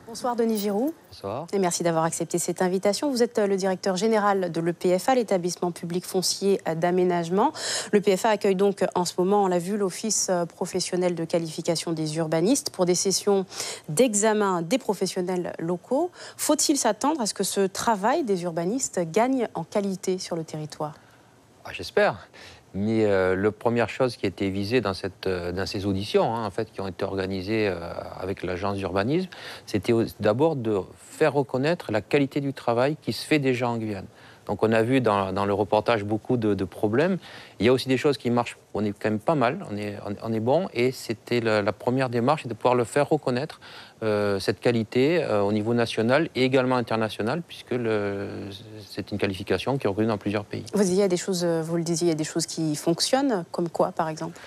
Bonsoir Denis Giroux. Bonsoir. Et merci d'avoir accepté cette invitation. Vous êtes le directeur général de l'EPFA, l'établissement public foncier d'aménagement. L'EPFA accueille donc en ce moment, on l'a vu, l'Office professionnel de qualification des urbanistes pour des sessions d'examen des professionnels locaux. Faut-il s'attendre à ce que ce travail des urbanistes gagne en qualité sur le territoire? J'espère. Mais la première chose qui a été visée dans ces auditions, en fait, qui ont été organisées avec l'agence d'urbanisme, c'était d'abord de faire reconnaître la qualité du travail qui se fait déjà en Guyane. Donc on a vu dans le reportage beaucoup de problèmes. Il y a aussi des choses qui marchent, on est quand même pas mal, on est bon. Et c'était la première démarche, de pouvoir le faire reconnaître, cette qualité au niveau national et également international, puisque c'est une qualification qui est reconnue dans plusieurs pays. Vous disiez, il y a des choses, vous le disiez, il y a des choses qui fonctionnent, comme quoi par exemple?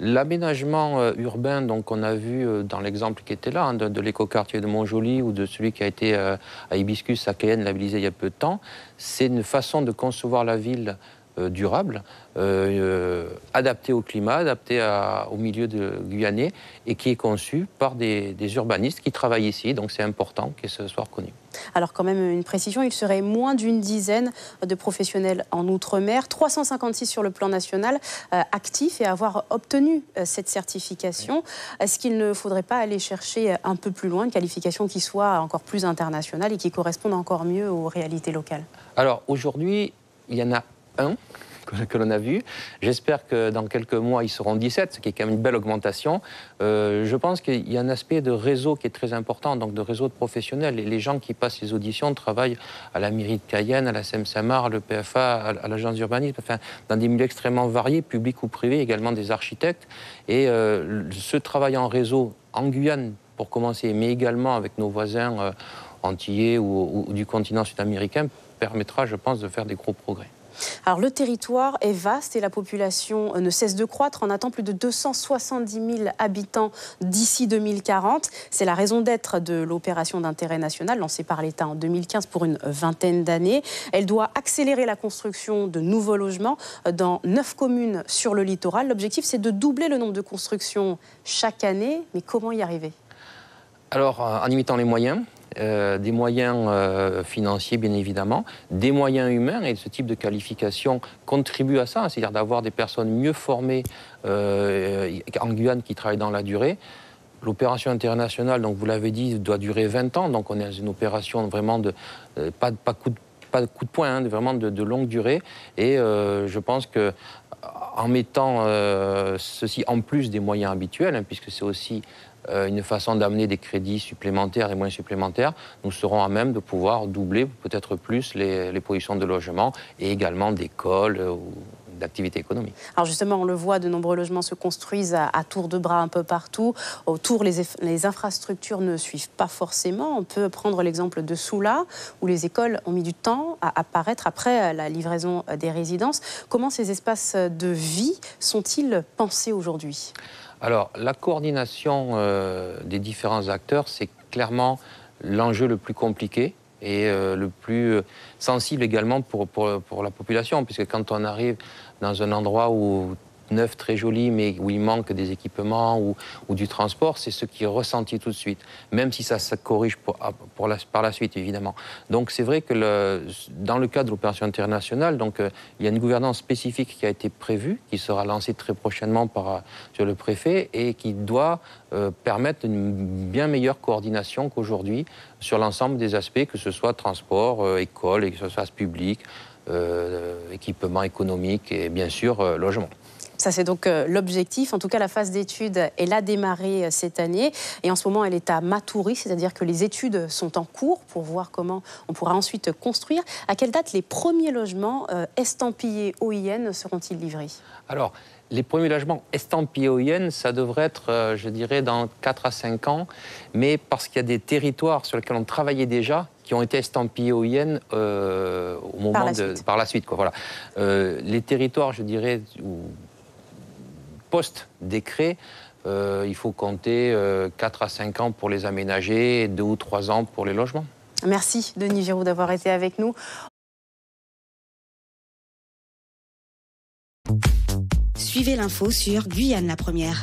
L'aménagement urbain, donc on a vu dans l'exemple qui était là, de l'écoquartier de Montjoly ou de celui qui a été à Hibiscus, à Cayenne, labellisé il y a peu de temps, c'est une façon de concevoir la ville durable, adapté au climat, adapté au milieu guyanais et qui est conçu par des urbanistes qui travaillent ici. Donc c'est important que ce soit reconnu. Alors quand même une précision, il serait moins d'une dizaine de professionnels en Outre-mer, 356 sur le plan national actifs et avoir obtenu cette certification. Est-ce qu'il ne faudrait pas aller chercher un peu plus loin, une qualification qui soit encore plus internationale et qui corresponde encore mieux aux réalités locales? Alors aujourd'hui, il y en a un que l'on a vu. J'espère que dans quelques mois, ils seront 17, ce qui est quand même une belle augmentation. Je pense qu'il y a un aspect de réseau qui est très important, donc de réseau de professionnels. Et les gens qui passent les auditions travaillent à la mairie de Cayenne, à la SEM-Samar, à l'EPFA, à l'agence d'urbanisme, enfin, dans des milieux extrêmement variés, publics ou privés, également des architectes. Et ce travail en réseau, en Guyane, pour commencer, mais également avec nos voisins antillais ou du continent sud-américain, permettra, je pense, de faire des gros progrès. Alors le territoire est vaste et la population ne cesse de croître. On attend plus de 270 000 habitants d'ici 2040. C'est la raison d'être de l'opération d'intérêt national lancée par l'État en 2015 pour une vingtaine d'années. Elle doit accélérer la construction de nouveaux logements dans 9 communes sur le littoral. L'objectif, c'est de doubler le nombre de constructions chaque année. Mais comment y arriver? Alors, en imitant les moyens. Des moyens financiers, bien évidemment, des moyens humains, et ce type de qualification contribue à ça, c'est-à-dire d'avoir des personnes mieux formées en Guyane qui travaillent dans la durée. L'opération internationale, donc vous l'avez dit, doit durer 20 ans, donc on est dans une opération vraiment pas de coup de poing, vraiment de longue durée, et je pense que en mettant ceci en plus des moyens habituels, puisque c'est aussi une façon d'amener des crédits supplémentaires et moyens supplémentaires, nous serons à même de pouvoir doubler peut-être plus les positions de logement et également d'écoles ou d'activités économiques. Alors justement, on le voit, de nombreux logements se construisent à tour de bras un peu partout. Autour, les infrastructures ne suivent pas forcément. On peut prendre l'exemple de Soula, où les écoles ont mis du temps à apparaître après la livraison des résidences. Comment ces espaces de vie sont-ils pensés aujourd'hui ? Alors, la coordination des différents acteurs, c'est clairement l'enjeu le plus compliqué et le plus sensible également pour la population, puisque quand on arrive dans un endroit où neuf, très joli, mais où il manque des équipements ou du transport, c'est ce qui est ressenti tout de suite, même si ça se corrige par la suite, évidemment. Donc c'est vrai que dans le cadre de l'opération internationale, donc, il y a une gouvernance spécifique qui a été prévue, qui sera lancée très prochainement sur le préfet, et qui doit permettre une bien meilleure coordination qu'aujourd'hui sur l'ensemble des aspects, que ce soit transport, école, et que ce soit public, équipement économique et bien sûr logement. Ça, c'est donc l'objectif. En tout cas, la phase d'études, elle a démarré cette année. Et en ce moment, elle est à Matoury, c'est-à-dire que les études sont en cours pour voir comment on pourra ensuite construire. À quelle date les premiers logements estampillés OIN seront-ils livrés? Alors, les premiers logements estampillés OIN, ça devrait être, je dirais, dans 4 à 5 ans. Mais parce qu'il y a des territoires sur lesquels on travaillait déjà, qui ont été estampillés OIN au moment par la suite. Quoi, voilà. Les territoires, je dirais, post-décret, il faut compter 4 à 5 ans pour les aménager et 2 ou 3 ans pour les logements. Merci Denis Giroux d'avoir été avec nous. Suivez l'info sur Guyane la Première.